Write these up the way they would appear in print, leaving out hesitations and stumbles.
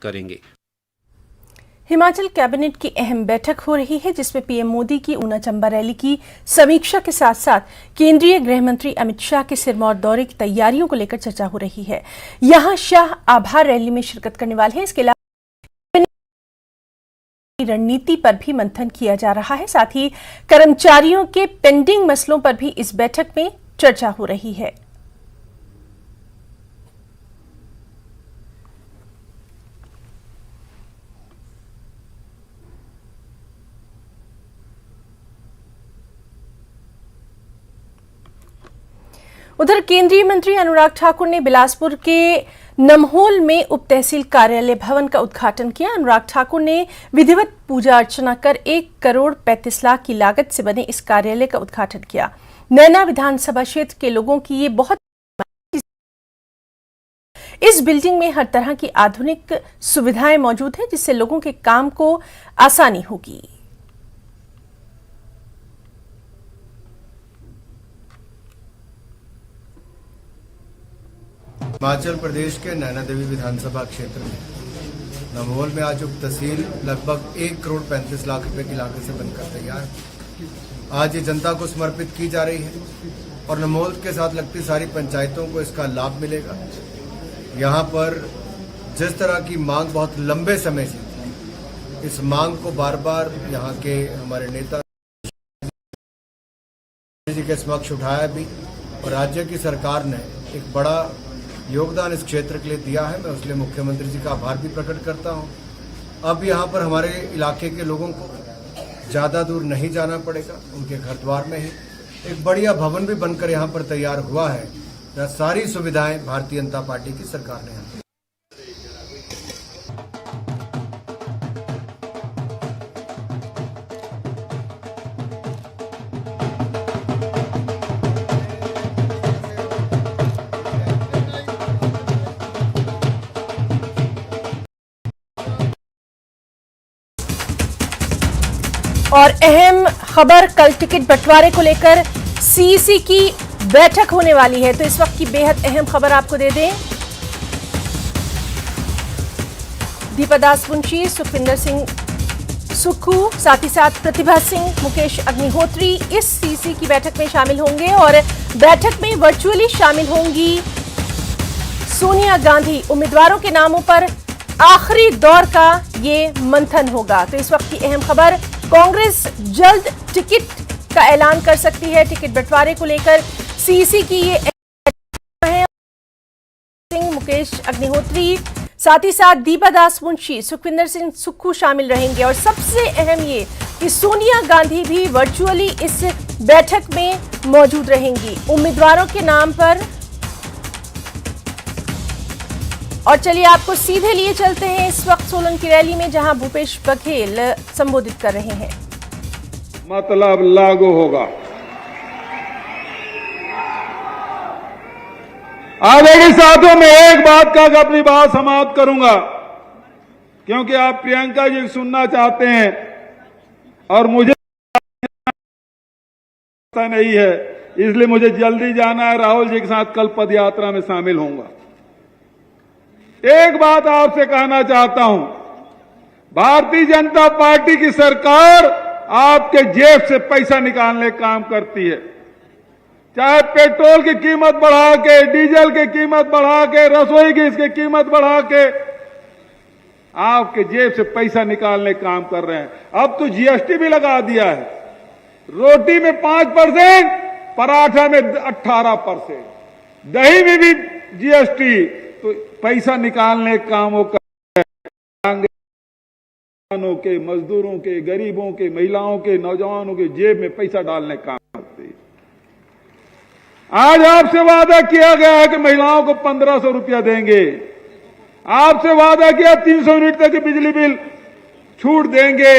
करेंगे। हिमाचल कैबिनेट की अहम बैठक हो रही है, जिसमें पीएम मोदी की ऊना चंबा रैली की समीक्षा के साथ साथ केंद्रीय गृह मंत्री अमित शाह के सिरमौर दौरे की तैयारियों को लेकर चर्चा हो रही है। यहां शाह आभार रैली में शिरकत करने वाले हैं। इसके अलावा रणनीति पर भी मंथन किया जा रहा है। साथ ही कर्मचारियों के पेंडिंग मसलों पर भी इस बैठक में चर्चा हो रही है। उधर केंद्रीय मंत्री अनुराग ठाकुर ने बिलासपुर के नमहोल में उप तहसील कार्यालय भवन का उद्घाटन किया। अनुराग ठाकुर ने विधिवत पूजा अर्चना कर 1 करोड़ 35 लाख की लागत से बने इस कार्यालय का उद्घाटन किया। नैना विधानसभा क्षेत्र के लोगों की ये बहुत इस बिल्डिंग में हर तरह की आधुनिक सुविधाएं मौजूद हैं, जिससे लोगों के काम को आसानी होगी। हिमाचल प्रदेश के नैना देवी विधानसभा क्षेत्र में नमहोल में आज उप तहसील लगभग 1 करोड़ 35 लाख रुपए की लागत से बनकर तैयार। आज ये जनता को समर्पित की जा रही है और नमहोल के साथ लगती सारी पंचायतों को इसका लाभ मिलेगा। यहाँ पर जिस तरह की मांग बहुत लंबे समय से, इस मांग को बार बार यहाँ के हमारे नेता जी के समक्ष उठाया भी और राज्य की सरकार ने एक बड़ा योगदान इस क्षेत्र के लिए दिया है। मैं उसके लिए मुख्यमंत्री जी का आभार भी प्रकट करता हूं। अब यहाँ पर हमारे इलाके के लोगों को ज़्यादा दूर नहीं जाना पड़ेगा, उनके घर द्वार में ही एक बढ़िया भवन भी बनकर यहाँ पर तैयार हुआ है, जहाँ सारी सुविधाएं भारतीय जनता पार्टी की सरकार ने यहाँ। और अहम खबर, कल टिकट बंटवारे को लेकर सीईसी की बैठक होने वाली है। तो इस वक्त की बेहद अहम खबर आपको दे दें। दीपा दास मुंशी, सुखविंदर सिंह सुक्खू, साथ ही साथ प्रतिभा सिंह, मुकेश अग्निहोत्री इस सीईसी की बैठक में शामिल होंगे और बैठक में वर्चुअली शामिल होंगी सोनिया गांधी। उम्मीदवारों के नामों पर आखिरी दौर का ये मंथन होगा। तो इस वक्त की अहम खबर, कांग्रेस जल्द टिकट का ऐलान कर सकती है। टिकट बंटवारे को लेकर सीईसी की ये है। सिंह, मुकेश अग्निहोत्री, साथ ही साथ दीपा दास मुंशी, सुखविंदर सिंह सुक्खू शामिल रहेंगे और सबसे अहम ये कि सोनिया गांधी भी वर्चुअली इस बैठक में मौजूद रहेंगी उम्मीदवारों के नाम पर। और चलिए आपको सीधे लिए चलते हैं इस वक्त सोलन की रैली में, जहां भूपेश बघेल संबोधित कर रहे हैं। मतलब लागू होगा। आगे साथियों में एक बात का अपनी बात समाप्त करूंगा, क्योंकि आप प्रियंका जी सुनना चाहते हैं और मुझे नहीं है, इसलिए मुझे जल्दी जाना है। राहुल जी के साथ कल पदयात्रा में शामिल होऊंगा। एक बात आपसे कहना चाहता हूं, भारतीय जनता पार्टी की सरकार आपके जेब से पैसा निकालने का काम करती है। चाहे पेट्रोल की कीमत बढ़ा के, डीजल की कीमत बढ़ा के, रसोई गैस की कीमत बढ़ा के आपके जेब से पैसा निकालने का काम कर रहे हैं। अब तो जीएसटी भी लगा दिया है। रोटी में 5%, पराठा में 18%, दही में भी जीएसटी। तो पैसा निकालने का काम वो किसानों के, मजदूरों के, गरीबों के, महिलाओं के, नौजवानों के जेब में पैसा डालने का काम करते हैं। आज आपसे वादा किया गया है कि महिलाओं को 1500 रुपया देंगे। आपसे वादा किया 300 यूनिट तक की बिजली बिल छूट देंगे।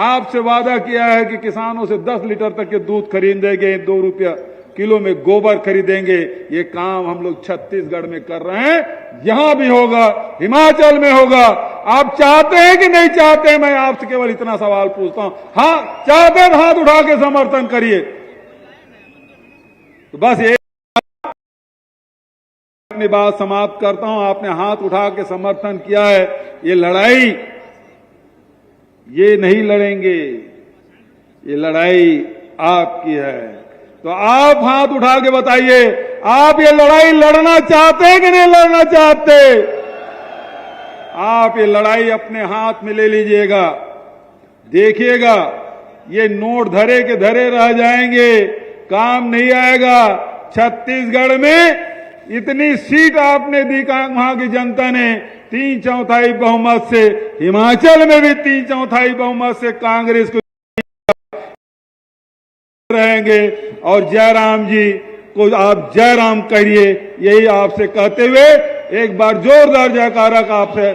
आपसे वादा किया है कि किसानों से 10 लीटर तक के दूध खरीदेंगे, 2 रुपया किलो में गोबर खरीदेंगे। ये काम हम लोग छत्तीसगढ़ में कर रहे हैं, यहां भी होगा, हिमाचल में होगा। आप चाहते हैं कि नहीं चाहते? मैं आपसे केवल इतना सवाल पूछता हूं। हाँ चाहते हैं, हाथ उठा के समर्थन करिए। तो बस एक अपनी बात समाप्त करता हूं। आपने हाथ उठा के समर्थन किया है, ये लड़ाई ये नहीं लड़ेंगे, ये लड़ाई आपकी है। तो आप हाथ उठा के बताइए, आप ये लड़ाई लड़ना चाहते हैं कि नहीं लड़ना चाहते? आप ये लड़ाई अपने हाथ में ले लीजिएगा। देखिएगा, ये नोट धरे के धरे रह जाएंगे, काम नहीं आएगा। छत्तीसगढ़ में इतनी सीट आपने दी वहां की जनता ने 3/4 बहुमत से, हिमाचल में भी 3/4 बहुमत से कांग्रेस को रहेंगे। और जयराम जी को आप जयराम कहिए, यही आपसे कहते हुए एक बार जोरदार जयकारा का आपसे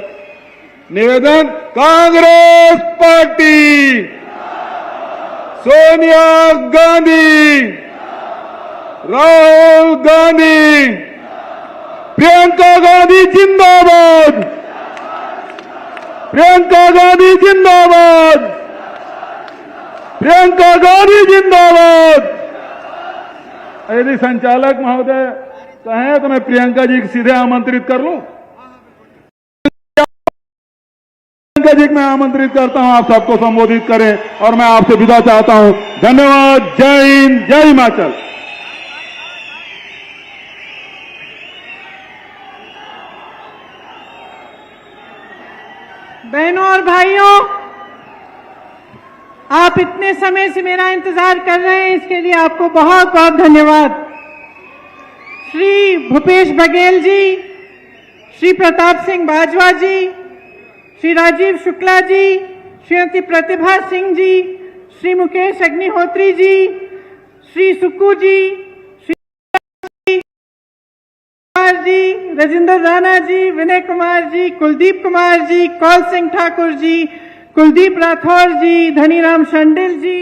निवेदन। कांग्रेस पार्टी, सोनिया गांधी, राहुल गांधी, प्रियंका गांधी जिंदाबाद, प्रियंका गांधी जिंदाबाद, प्रियंका गांधी जिंदाबाद। यदि संचालक महोदय कहें तो मैं प्रियंका जी को सीधे आमंत्रित कर लूं। प्रियंका जी को मैं आमंत्रित करता हूं, आप सबको संबोधित करें और मैं आपसे विदा चाहता हूं। धन्यवाद। जय हिंद, जय हिमाचल। बहनों और भाइयों, आप इतने समय से मेरा इंतजार कर रहे हैं, इसके लिए आपको बहुत बहुत धन्यवाद। श्री भूपेश बघेल जी, श्री प्रताप सिंह बाजवा जी, श्री राजीव शुक्ला जी, श्रीमती प्रतिभा सिंह जी, श्री मुकेश अग्निहोत्री जी, श्री सुक्कू जी, श्री कुमार जी, राजेंद्र राणा जी, विनय कुमार जी, कुलदीप कुमार जी, कौल सिंह ठाकुर जी, कुलदीप राठौर जी, धनीराम शांडिल जी,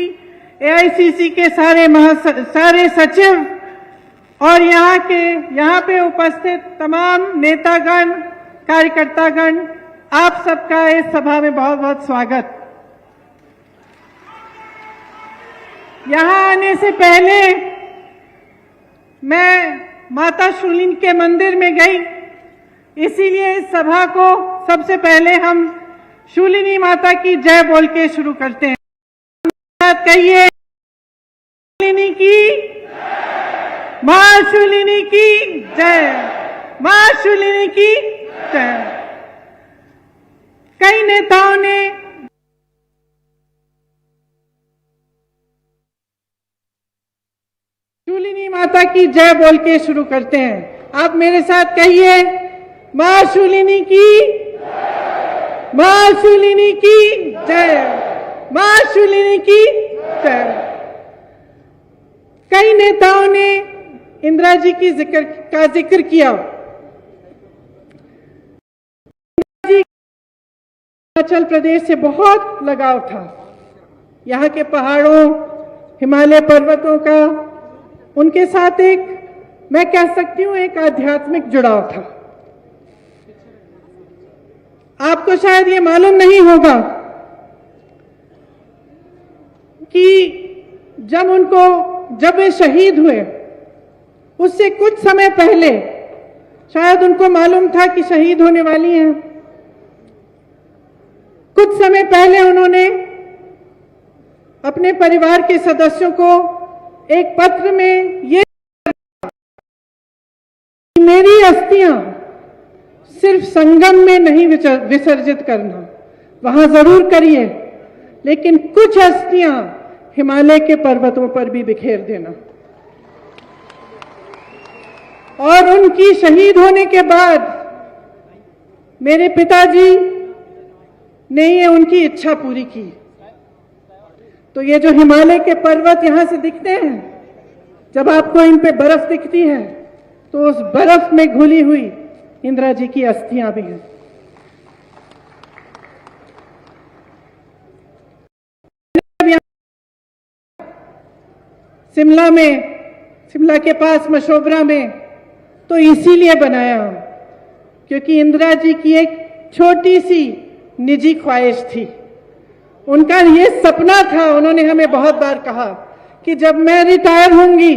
एआईसीसी के सारे सचिव और यहाँ पे उपस्थित तमाम नेतागण, कार्यकर्तागण, आप सबका इस सभा में बहुत बहुत स्वागत। यहाँ आने से पहले मैं माता शूलिनी के मंदिर में गई, इसीलिए इस सभा को सबसे पहले हम शूलिनी माता की जय बोल के शुरू करते हैं। साथ कहिए, शूलिनी की, मां शूलिनी की जय, मां शूलिनी की जय। कई नेताओं ने शूलिनी माता की जय बोल के शुरू करते हैं। आप मेरे साथ कहिए, मां शूलिनी की, मां शूलिनी की जय, मां शूलिनी की जय। कई नेताओं ने इंदिरा जी की जिक्र किया। इंदिरा जी हिमाचल प्रदेश से बहुत लगाव था। यहाँ के पहाड़ों, हिमालय पर्वतों का उनके साथ एक, मैं कह सकती हूँ, एक आध्यात्मिक जुड़ाव था। आपको शायद ये मालूम नहीं होगा कि जब वे शहीद हुए, उससे कुछ समय पहले शायद उनको मालूम था कि शहीद होने वाली हैं। कुछ समय पहले उन्होंने अपने परिवार के सदस्यों को एक पत्र में ये, मेरी अस्थियां सिर्फ संगम में नहीं विसर्जित करना, वहां जरूर करिए, लेकिन कुछ अस्थियां हिमालय के पर्वतों पर भी बिखेर देना। और उनकी शहीद होने के बाद मेरे पिताजी ने ये उनकी इच्छा पूरी की। तो ये जो हिमालय के पर्वत यहां से दिखते हैं, जब आपको इन पे बर्फ दिखती है, तो उस बर्फ में घुली हुई इंदिरा जी की अस्थियां भी हैं। शिमला के पास मशोबरा में तो इसीलिए बनाया क्योंकि इंदिरा जी की एक छोटी सी निजी ख्वाहिश थी। उनका ये सपना था, उन्होंने हमें बहुत बार कहा कि जब मैं रिटायर होंगी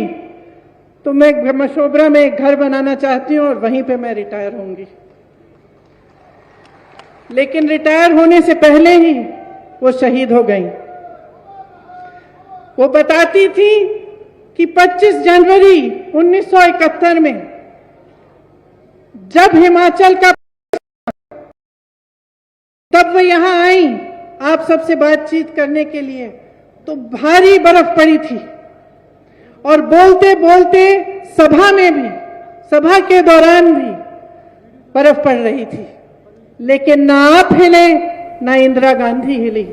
तो मैं मशोबरा में एक घर बनाना चाहती हूं और वहीं पे मैं रिटायर होंगी। लेकिन रिटायर होने से पहले ही वो शहीद हो गई। वो बताती थी कि 25 जनवरी 1971 में जब हिमाचल का तब वो यहां आई आप सबसे बातचीत करने के लिए, तो भारी बर्फ पड़ी थी और बोलते बोलते सभा में भी, सभा के दौरान भी बर्फ पड़ रही थी, लेकिन ना आप हिले ना इंदिरा गांधी हिली।